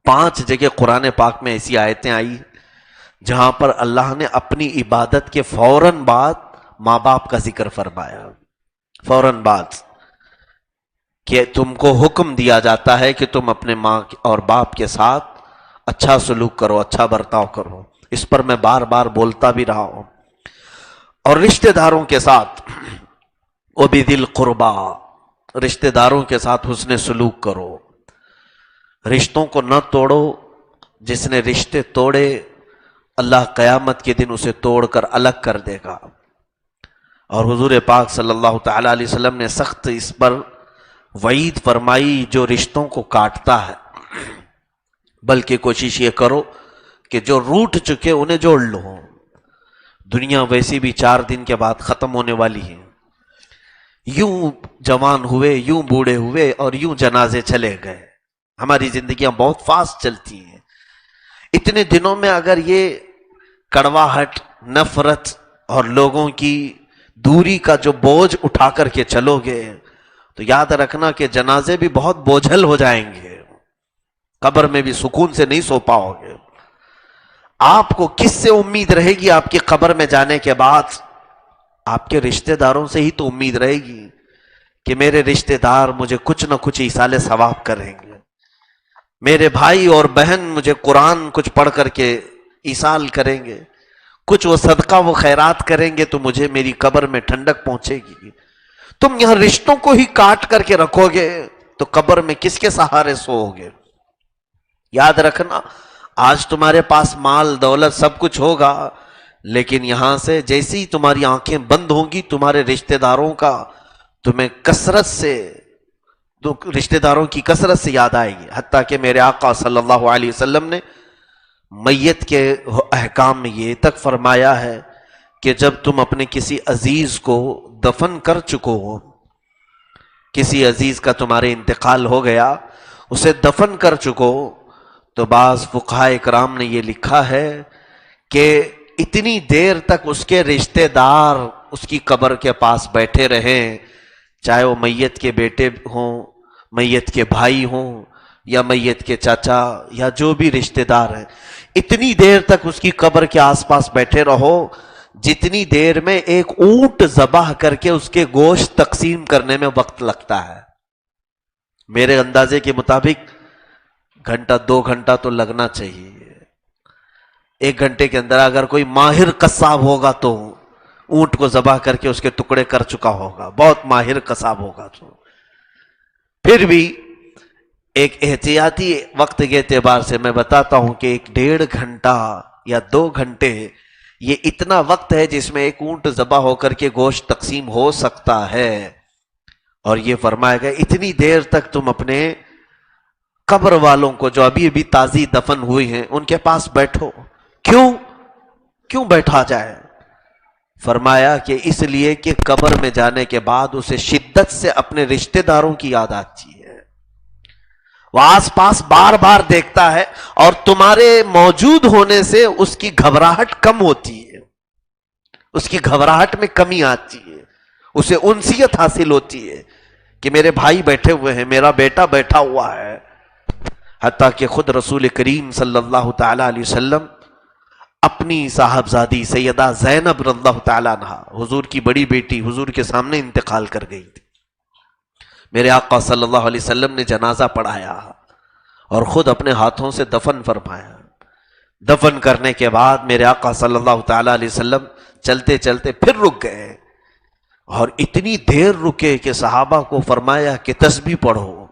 5 جگہ قرآن پاک میں ایسی آیتیں آئی جہاں پر اللہ نے اپنی عبادت کے فوراً بعد ماں باپ کا ذکر فرمایا. فوراً بعد کہ تم کو حکم دیا جاتا ہے کہ تم اپنے ماں اور باپ کے ساتھ اچھا سلوک کرو، اچھا برتاؤ کرو. اس پر میں بار بار بولتا بھی رہا ہوں. اور رشتہ داروں کے ساتھ وَبِذِي الْقُرْبَى، رشتہ داروں کے ساتھ حسن سلوک کرو. رشتوں کو نہ توڑو. جس نے رشتے توڑے اللہ قیامت کے دن اسے توڑ کر الگ کر دے گا. اور حضور پاک صلی اللہ تعالی علیہ وسلم نے سخت اس پر وعید فرمائی جو رشتوں کو کاٹتا ہے. بلکہ کوشش یہ کرو کہ جو روٹ چکے انہیں جوڑ لو. دنیا ویسی بھی 4 دن کے بعد ختم ہونے والی ہے. یوں جوان ہوئے، یوں بوڑھے ہوئے اور یوں جنازے چلے گئے. ہماری زندگیاں بہت فاسٹ چلتی ہیں. اتنے دنوں میں اگر یہ کڑواہٹ، نفرت اور لوگوں کی دوری کا جو بوجھ اٹھا کر کے چلو گے تو یاد رکھنا کہ جنازے بھی بہت بوجھل ہو جائیں گے. قبر میں بھی سکون سے نہیں سو پاؤ گے. آپ کو کس سے امید رہے گی آپ کی قبر میں جانے کے بعد؟ آپ کے رشتہ داروں سے ہی تو امید رہے گی کہ میرے رشتہ دار مجھے کچھ نہ کچھ ایصال ثواب کریں گے، میرے بھائی اور بہن مجھے قرآن کچھ پڑھ کر کے ایصال کریں گے، کچھ وہ صدقہ وہ خیرات کریں گے تو مجھے میری قبر میں ٹھنڈک پہنچے گی. تم یہاں رشتوں کو ہی کاٹ کر کے رکھو گے تو قبر میں کس کے سہارے سو گے؟ یاد رکھنا آج تمہارے پاس مال دولت سب کچھ ہوگا، لیکن یہاں سے جیسے ہی تمہاری آنکھیں بند ہوں گی تمہارے رشتہ داروں کا تمہیں رشتہ داروں کی کثرت سے یاد آئے گی. حتیٰ کہ میرے آقا صلی اللہ علیہ وسلم نے میت کے احکام میں یہ تک فرمایا ہے کہ جب تم اپنے کسی عزیز کو دفن کر چکو ہو، کسی عزیز کا تمہارے انتقال ہو گیا، اسے دفن کر چکو، تو بعض فقہائے کرام نے یہ لکھا ہے کہ اتنی دیر تک اس کے رشتہ دار اس کی قبر کے پاس بیٹھے رہیں، چاہے وہ میت کے بیٹے ہوں، میت کے بھائی ہوں یا میت کے چاچا یا جو بھی رشتہ دار ہیں، اتنی دیر تک اس کی قبر کے آس پاس بیٹھے رہو جتنی دیر میں ایک اونٹ ذبح کر کے اس کے گوشت تقسیم کرنے میں وقت لگتا ہے. میرے اندازے کے مطابق 1-2 گھنٹہ تو لگنا چاہیے. 1 گھنٹے کے اندر اگر کوئی ماہر قصاب ہوگا تو اونٹ کو ذبح کر کے اس کے ٹکڑے کر چکا ہوگا، بہت ماہر قصاب ہوگا. تو پھر بھی ایک احتیاطی وقت کے اعتبار سے میں بتاتا ہوں کہ 1-1.5 گھنٹہ یا 2 گھنٹے یہ اتنا وقت ہے جس میں ایک اونٹ ذبح ہو کر کے گوشت تقسیم ہو سکتا ہے. اور یہ فرمایا گیا اتنی دیر تک تم اپنے قبر والوں کو جو ابھی ابھی تازی دفن ہوئی ہیں ان کے پاس بیٹھو. کیوں بیٹھا جائے؟ فرمایا کہ اس لیے کہ قبر میں جانے کے بعد اسے شدت سے اپنے رشتہ داروں کی یاد آتی ہے، وہ آس پاس بار بار دیکھتا ہے اور تمہارے موجود ہونے سے اس کی گھبراہٹ کم ہوتی ہے، اس کی گھبراہٹ میں کمی آتی ہے، اسے انسیت حاصل ہوتی ہے کہ میرے بھائی بیٹھے ہوئے ہیں، میرا بیٹا بیٹھا ہوا ہے. حتیٰ کہ خود رسول کریم صلی اللہ تعالی علیہ وسلم اپنی صاحبزادی سیدہ زینب رضی اللہ تعالیٰ عنہا، حضور کی بڑی بیٹی، حضور کے سامنے انتقال کر گئی تھی. میرے آقا صلی اللہ علیہ وسلم نے جنازہ پڑھایا اور خود اپنے ہاتھوں سے دفن فرمایا. دفن کرنے کے بعد میرے آقا صلی اللہ تعالیٰ علیہ وسلم چلتے چلتے پھر رک گئے اور اتنی دیر رکے کہ صحابہ کو فرمایا کہ تسبیح پڑھو.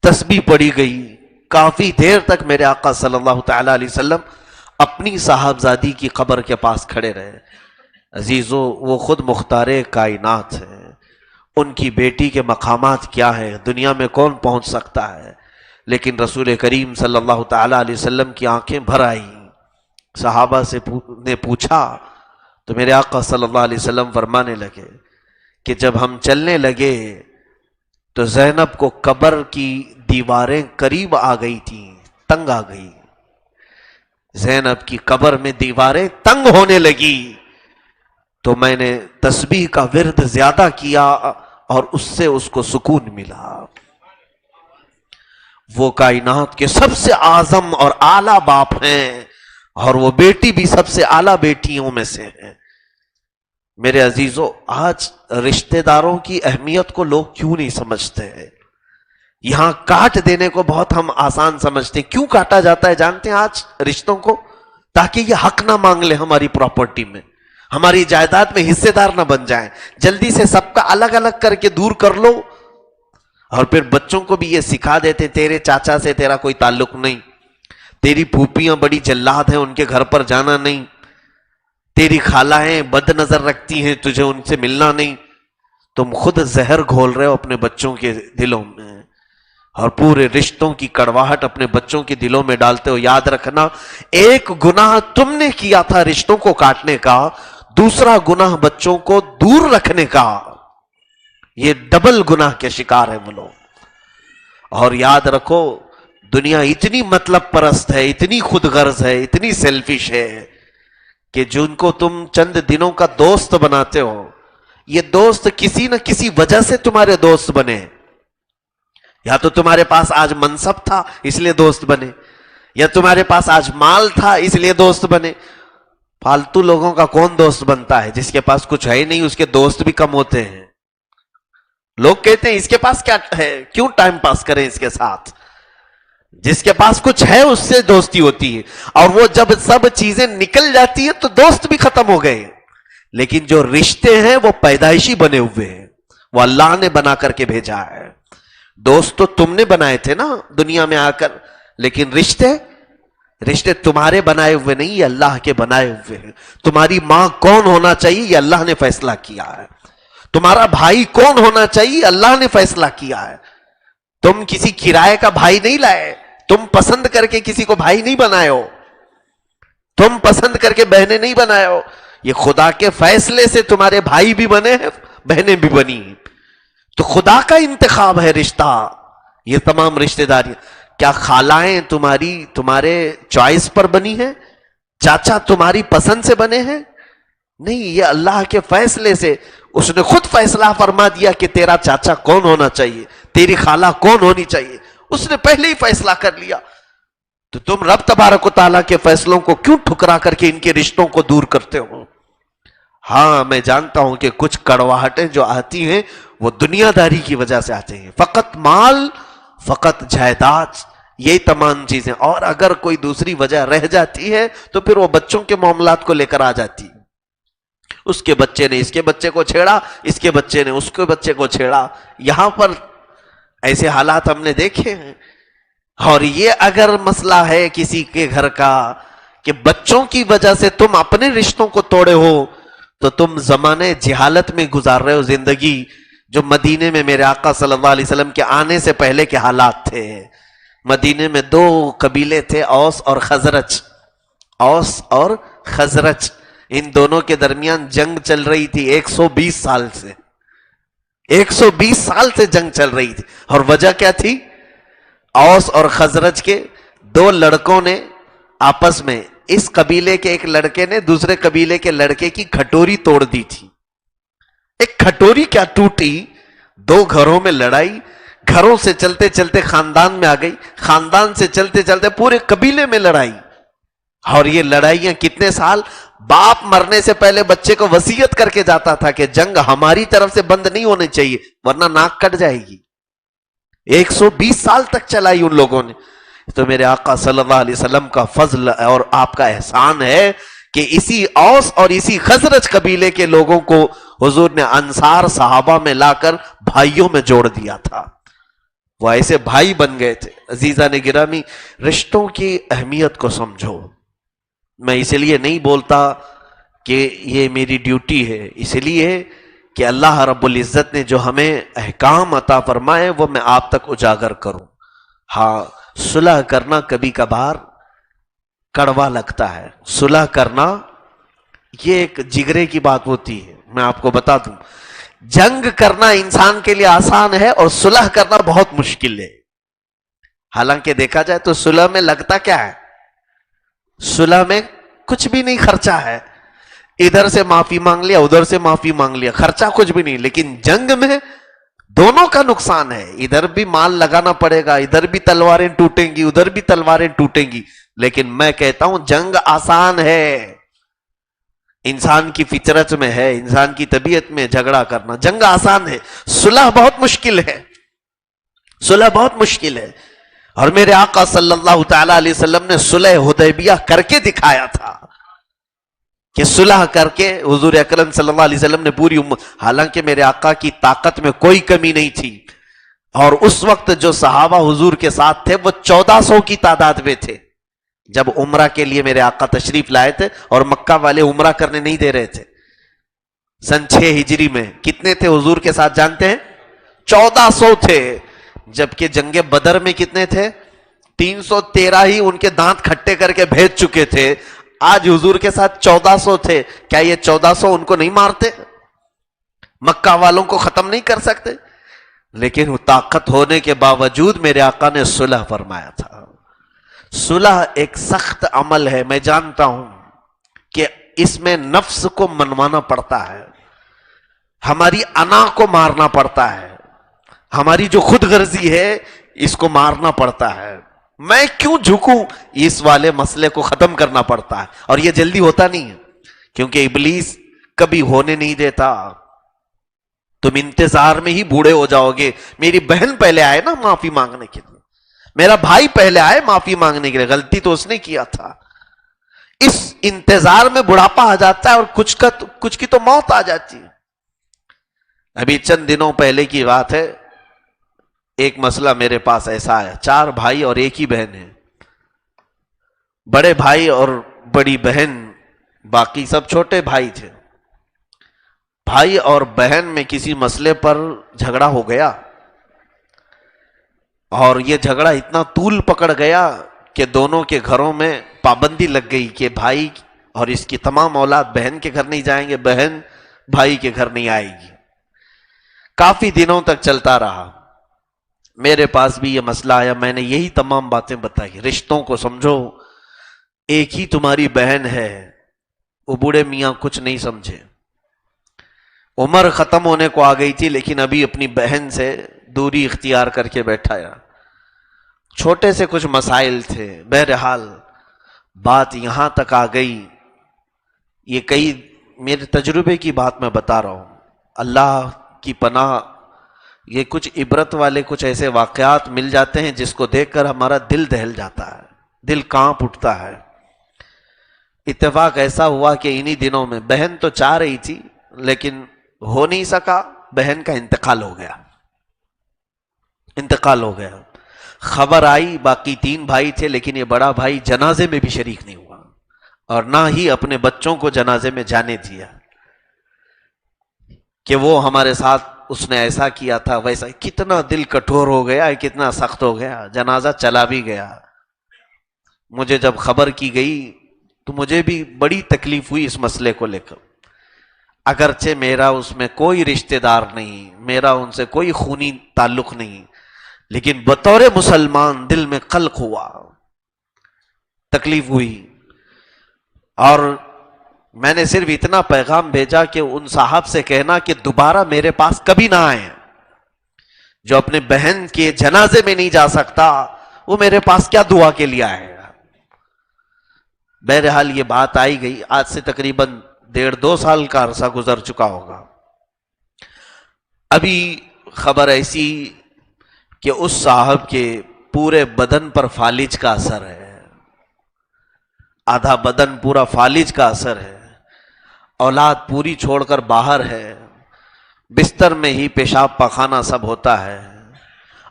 تسبیح پڑھی گئی. کافی دیر تک میرے آقا صلی اللہ تعالیٰ علیہ وسلم اپنی صاحبزادی کی قبر کے پاس کھڑے رہے. عزیزو وہ خود مختار کائنات ہیں، ان کی بیٹی کے مقامات کیا ہیں دنیا میں کون پہنچ سکتا ہے؟ لیکن رسول کریم صلی اللہ تعالیٰ علیہ وسلم کی آنکھیں بھر آئیں. صحابہ سے نے پوچھا تو میرے آقا صلی اللہ علیہ وسلم فرمانے لگے کہ جب ہم چلنے لگے تو زینب کو قبر کی دیواریں قریب آ گئی تھیں، تنگ آ گئی. زینب کی قبر میں دیواریں تنگ ہونے لگی تو میں نے تسبیح کا ورد زیادہ کیا اور اس سے اس کو سکون ملا. وہ کائنات کے سب سے اعظم اور اعلیٰ باپ ہیں، اور وہ بیٹی بھی سب سے اعلیٰ بیٹیوں میں سے ہے۔ میرے عزیزو، آج رشتہ داروں کی اہمیت کو لوگ کیوں نہیں سمجھتے ہیں؟ یہاں کاٹ دینے کو بہت ہم آسان سمجھتے ہیں۔ کیوں کاٹا جاتا ہے جانتے ہیں آج رشتوں کو؟ تاکہ یہ حق نہ مانگ لے ہماری پراپرٹی میں، ہماری جائیداد میں حصے دار نہ بن جائیں۔ جلدی سے سب کا الگ الگ کر کے دور کر لو، اور پھر بچوں کو بھی یہ سکھا دیتے تیرے چاچا سے تیرا کوئی تعلق نہیں، تیری پھوپھیاں بڑی جلاد ہیں ان کے گھر پر جانا نہیں، تیری خالائیں بد نظر رکھتی ہیں تجھے ان سے ملنا نہیں۔ تم خود زہر گھول رہے ہو اپنے بچوں کے دلوں میں، اور پورے رشتوں کی کڑواہٹ اپنے بچوں کے دلوں میں ڈالتے ہو۔ یاد رکھنا، ایک گناہ تم نے کیا تھا رشتوں کو کاٹنے کا، دوسرا گناہ بچوں کو دور رکھنے کا، یہ ڈبل گناہ کے شکار ہیں وہ لوگ۔ اور یاد رکھو، دنیا اتنی مطلب پرست ہے، اتنی خود غرض ہے، اتنی سیلفش ہے کہ جن کو تم چند دنوں کا دوست بناتے ہو، یہ دوست کسی نہ کسی وجہ سے تمہارے دوست بنے۔ یا تو تمہارے پاس آج منصب تھا اس لیے دوست بنے، یا تمہارے پاس آج مال تھا اس لیے دوست بنے۔ فالتو لوگوں کا کون دوست بنتا ہے؟ جس کے پاس کچھ ہے ہی نہیں اس کے دوست بھی کم ہوتے ہیں۔ لوگ کہتے ہیں اس کے پاس کیا ہے، کیوں ٹائم پاس کریں اس کے ساتھ؟ جس کے پاس کچھ ہے اس سے دوستی ہوتی ہے، اور وہ جب سب چیزیں نکل جاتی ہیں تو دوست بھی ختم ہو گئے۔ لیکن جو رشتے ہیں وہ پیدائشی بنے ہوئے ہیں، وہ اللہ نے بنا کر کے بھیجا ہے۔ دوست تو تم نے بنائے تھے نا دنیا میں آ کر، لیکن رشتے تمہارے بنائے ہوئے نہیں، یہ اللہ کے بنائے ہوئے ہیں۔ تمہاری ماں کون ہونا چاہیے یہ اللہ نے فیصلہ کیا ہے، تمہارا بھائی کون ہونا چاہیے اللہ نے فیصلہ کیا ہے۔ تم کسی کرائے کا بھائی نہیں لائے، تم پسند کر کے کسی کو بھائی نہیں بنائے ہو، تم پسند کر کے بہنیں نہیں بنائے ہو، یہ خدا کے فیصلے سے تمہارے بھائی بھی بنے ہیں، بہنیں بھی بنی ہیں۔ تو خدا کا انتخاب ہے رشتہ، یہ تمام رشتہ داری۔ کیا خالائیں تمہارے چوائس پر بنی ہیں؟ چاچا تمہاری پسند سے بنے ہیں؟ نہیں، یہ اللہ کے فیصلے سے اس نے خود فیصلہ فرما دیا کہ تیرا چاچا کون ہونا چاہیے، تیری خالہ کون ہونی چاہیے، اس نے پہلے ہی فیصلہ کر لیا۔ تو تم رب تبارک و تعالیٰ کے فیصلوں کو کیوں ٹھکرا کر کے ان کے رشتوں کو دور کرتے ہو؟ ہاں میں جانتا ہوں کہ کچھ کڑواہٹیں جو آتی ہیں وہ دنیا داری کی وجہ سے آتے ہیں، فقط مال، فقط جائیداد، یہی تمام چیزیں۔ اور اگر کوئی دوسری وجہ رہ جاتی ہے تو پھر وہ بچوں کے معاملات کو لے کر آ جاتی ہے۔ اس کے بچے نے اس کے بچے کو چھیڑا، اس کے بچے نے اس کے بچے کو چھیڑا، یہاں پر ایسے حالات ہم نے دیکھے ہیں۔ اور یہ اگر مسئلہ ہے کسی کے گھر کا کہ بچوں کی وجہ سے تم اپنے رشتوں کو توڑے ہو، تو تم زمانے جہالت میں گزار رہے ہو زندگی، جو مدینے میں میرے آقا صلی اللہ علیہ وسلم کے آنے سے پہلے کے حالات تھے۔ مدینے میں دو قبیلے تھے، اوس اور خزرج۔ اوس اور خزرج، ان دونوں کے درمیان جنگ چل رہی تھی 120 سال سے، 120 سال سے جنگ چل رہی تھی۔ اور وجہ کیا تھی؟ اوس اور خزرج کے دو لڑکوں نے آپس میں، اس قبیلے کے ایک لڑکے نے دوسرے قبیلے کے لڑکے کی کھٹوری توڑ دی تھی۔ ایک کھٹوری کیا ٹوٹی، دو گھروں میں لڑائی، گھروں سے چلتے چلتے خاندان میں آ گئی، خاندان سے چلتے چلتے پورے قبیلے میں لڑائی۔ اور یہ لڑائیاں کتنے سال؟ باپ مرنے سے پہلے بچے کو وصیت کر کے جاتا تھا کہ جنگ ہماری طرف سے بند نہیں ہونی چاہیے ورنہ ناک کٹ جائے گی۔ 120 سال تک چلائی ان لوگوں نے۔ تو میرے آقا صلی اللہ علیہ وسلم کا فضل اور آپ کا احسان ہے کہ اسی اوس اور اسی خزرج قبیلے کے لوگوں کو حضور نے انصار صحابہ میں لا کر بھائیوں میں جوڑ دیا تھا، وہ ایسے بھائی بن گئے تھے۔ عزیزان گرامی، رشتوں کی اہمیت کو سمجھو۔ میں اس لیے نہیں بولتا کہ یہ میری ڈیوٹی ہے، اس لیے کہ اللہ رب العزت نے جو ہمیں احکام عطا فرمائے وہ میں آپ تک اجاگر کروں۔ ہاں، صلح کرنا کبھی کبھار کڑوا لگتا ہے، صلح کرنا یہ ایک جگرے کی بات ہوتی ہے۔ میں آپ کو بتا دوں، جنگ کرنا انسان کے لیے آسان ہے اور صلح کرنا بہت مشکل ہے۔ حالانکہ دیکھا جائے تو صلح میں لگتا کیا ہے؟ صلح میں کچھ بھی نہیں خرچہ ہے، ادھر سے معافی مانگ لیا ادھر سے معافی مانگ لیا، خرچہ کچھ بھی نہیں۔ لیکن جنگ میں دونوں کا نقصان ہے، ادھر بھی مال لگانا پڑے گا، ادھر بھی تلواریں ٹوٹیں گی، ادھر بھی تلواریں ٹوٹیں گی. لیکن میں کہتا ہوں جنگ آسان ہے، انسان کی فطرت میں ہے، انسان کی طبیعت میں جھگڑا کرنا. جنگ آسان ہے، صلح بہت مشکل ہے، صلح بہت مشکل ہے. اور میرے آقا صلی اللہ تعالی علیہ وسلم نے صلح حدیبیہ کر کے دکھایا تھا کہ صلح کر کے حضور اکرم صلی اللہ علیہ وسلم نے پوری حالانکہ میرے آقا کی طاقت میں کوئی کمی نہیں تھی، اور اس وقت جو صحابہ حضور کے ساتھ تھے وہ 1400 کی تعداد میں تھے. جب عمرہ کے لیے میرے آقا تشریف لائے تھے اور مکہ والے عمرہ کرنے نہیں دے رہے تھے سن 6 ہجری میں، کتنے تھے حضور کے ساتھ جانتے ہیں؟ 1400 تھے. جبکہ جنگ بدر میں کتنے تھے؟ 313 ہی ان کے دانت کھٹے کر کے بھیج چکے تھے. آج حضور کے ساتھ 1400 تھے. کیا یہ 1400 ان کو نہیں مارتے؟ مکہ والوں کو ختم نہیں کر سکتے؟ لیکن وہ طاقت ہونے کے باوجود میرے آقا نے صلح فرمایا تھا. صلح ایک سخت عمل ہے، میں جانتا ہوں کہ اس میں نفس کو منوانا پڑتا ہے، ہماری انا کو مارنا پڑتا ہے، ہماری جو خود غرضی ہے اس کو مارنا پڑتا ہے. میں کیوں جھکوں، اس والے مسئلے کو ختم کرنا پڑتا ہے. اور یہ جلدی ہوتا نہیں ہے کیونکہ ابلیس کبھی ہونے نہیں دیتا. تم انتظار میں ہی بوڑھے ہو جاؤ گے. میری بہن پہلے آئے نا معافی مانگنے کے لیے، میرا بھائی پہلے آئے معافی مانگنے کے لیے، غلطی تو اس نے کیا تھا. اس انتظار میں بڑھاپا آ جاتا ہے اور کچھ کی تو موت آ جاتی ہے. ابھی چند دنوں پہلے کی بات ہے، ایک مسئلہ میرے پاس ایسا آیا. 4 بھائی اور ایک ہی بہن ہے. بڑے بھائی اور بڑی بہن، باقی سب چھوٹے بھائی تھے. بھائی اور بہن میں کسی مسئلے پر جھگڑا ہو گیا، اور یہ جھگڑا اتنا طول پکڑ گیا کہ دونوں کے گھروں میں پابندی لگ گئی کہ بھائی اور اس کی تمام اولاد بہن کے گھر نہیں جائیں گے، بہن بھائی کے گھر نہیں آئے گی. کافی دنوں تک چلتا رہا. میرے پاس بھی یہ مسئلہ آیا، میں نے یہی تمام باتیں بتائی. رشتوں کو سمجھو، ایک ہی تمہاری بہن ہے. وہ بوڑھے میاں کچھ نہیں سمجھے. عمر ختم ہونے کو آ گئی تھی لیکن ابھی اپنی بہن سے دوری اختیار کر کے بیٹھا یا. چھوٹے سے کچھ مسائل تھے. بہرحال بات یہاں تک آ گئی. یہ کئی میرے تجربے کی بات میں بتا رہا ہوں، اللہ کی پناہ. یہ کچھ عبرت والے کچھ ایسے واقعات مل جاتے ہیں جس کو دیکھ کر ہمارا دل دہل جاتا ہے، دل کانپ اٹھتا ہے. اتفاق ایسا ہوا کہ انہی دنوں میں بہن تو چاہ رہی تھی لیکن ہو نہیں سکا. بہن کا انتقال ہو گیا، انتقال ہو گیا. خبر آئی، باقی 3 بھائی تھے لیکن یہ بڑا بھائی جنازے میں بھی شریک نہیں ہوا اور نہ ہی اپنے بچوں کو جنازے میں جانے دیا کہ وہ ہمارے ساتھ اس نے ایسا کیا تھا ویسا. کتنا دل کٹھور ہو گیا، کتنا سخت ہو گیا. جنازہ چلا بھی گیا. مجھے جب خبر کی گئی تو مجھے بھی بڑی تکلیف ہوئی اس مسئلے کو لے کر. اگرچہ میرا اس میں کوئی رشتہ دار نہیں، میرا ان سے کوئی خونی تعلق نہیں، لیکن بطور مسلمان دل میں قلق ہوا، تکلیف ہوئی. اور میں نے صرف اتنا پیغام بھیجا کہ ان صاحب سے کہنا کہ دوبارہ میرے پاس کبھی نہ آئیں. جو اپنے بہن کے جنازے میں نہیں جا سکتا وہ میرے پاس کیا دعا کے لیے آئے گا. بہرحال یہ بات آئی گئی. آج سے تقریباً 1.5-2 سال کا عرصہ گزر چکا ہوگا. ابھی خبر ایسی کہ اس صاحب کے پورے بدن پر فالج کا اثر ہے، آدھا بدن پورا فالج کا اثر ہے. اولاد پوری چھوڑ کر باہر ہے، بستر میں ہی پیشاب پخانہ سب ہوتا ہے.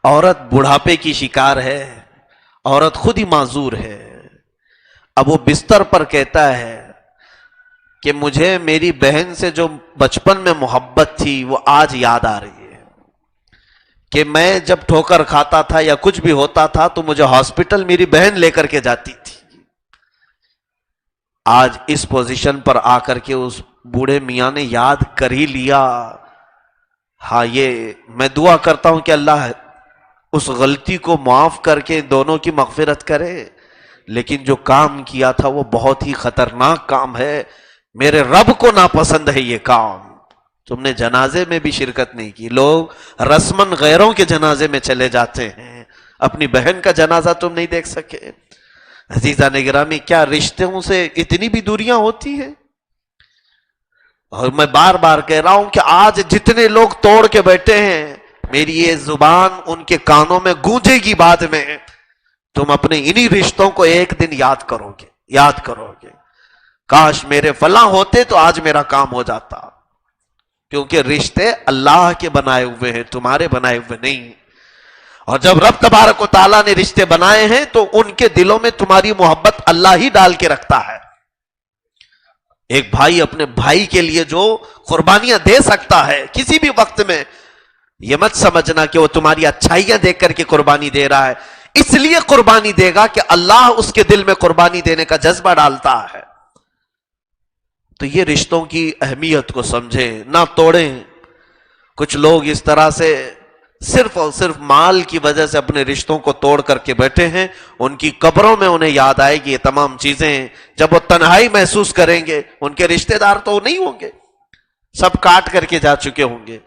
عورت بڑھاپے کی شکار ہے، عورت خود ہی معذور ہے. اب وہ بستر پر کہتا ہے کہ مجھے میری بہن سے جو بچپن میں محبت تھی وہ آج یاد آ رہی ہے کہ میں جب ٹھوکر کھاتا تھا یا کچھ بھی ہوتا تھا تو مجھے ہاسپٹل میری بہن لے کر کے جاتی تھی. آج اس پوزیشن پر آ کر کے اس بوڑھے میاں نے یاد کر ہی لیا. ہاں، یہ میں دعا کرتا ہوں کہ اللہ اس غلطی کو معاف کر کے دونوں کی مغفرت کرے. لیکن جو کام کیا تھا وہ بہت ہی خطرناک کام ہے. میرے رب کو ناپسند ہے یہ کام. تم نے جنازے میں بھی شرکت نہیں کی. لوگ رسمن غیروں کے جنازے میں چلے جاتے ہیں, اپنی بہن کا جنازہ تم نہیں دیکھ سکے. عزیزان گرامی, کیا رشتوں سے اتنی بھی دوریاں ہوتی ہیں؟ اور میں بار بار کہہ رہا ہوں کہ آج جتنے لوگ توڑ کے بیٹھے ہیں, میری یہ زبان ان کے کانوں میں گونجے گی بعد میں, تم اپنے انہی رشتوں کو ایک دن یاد کرو گے. کاش میرے فلاں ہوتے تو آج میرا کام ہو جاتا. کیونکہ رشتے اللہ کے بنائے ہوئے ہیں, تمہارے بنائے ہوئے نہیں. اور جب رب تبارک و تعالیٰ نے رشتے بنائے ہیں تو ان کے دلوں میں تمہاری محبت اللہ ہی ڈال کے رکھتا ہے. ایک بھائی اپنے بھائی کے لیے جو قربانیاں دے سکتا ہے کسی بھی وقت میں, یہ مت سمجھنا کہ وہ تمہاری اچھائیاں دیکھ کر کے قربانی دے رہا ہے, اس لیے قربانی دے گا کہ اللہ اس کے دل میں قربانی دینے کا جذبہ ڈالتا ہے. تو یہ رشتوں کی اہمیت کو سمجھیں, نہ توڑیں. کچھ لوگ اس طرح سے صرف اور صرف مال کی وجہ سے اپنے رشتوں کو توڑ کر کے بیٹھے ہیں. ان کی قبروں میں انہیں یاد آئے گی یہ تمام چیزیں. جب وہ تنہائی محسوس کریں گے, ان کے رشتہ دار تو نہیں ہوں گے, سب کاٹ کر کے جا چکے ہوں گے.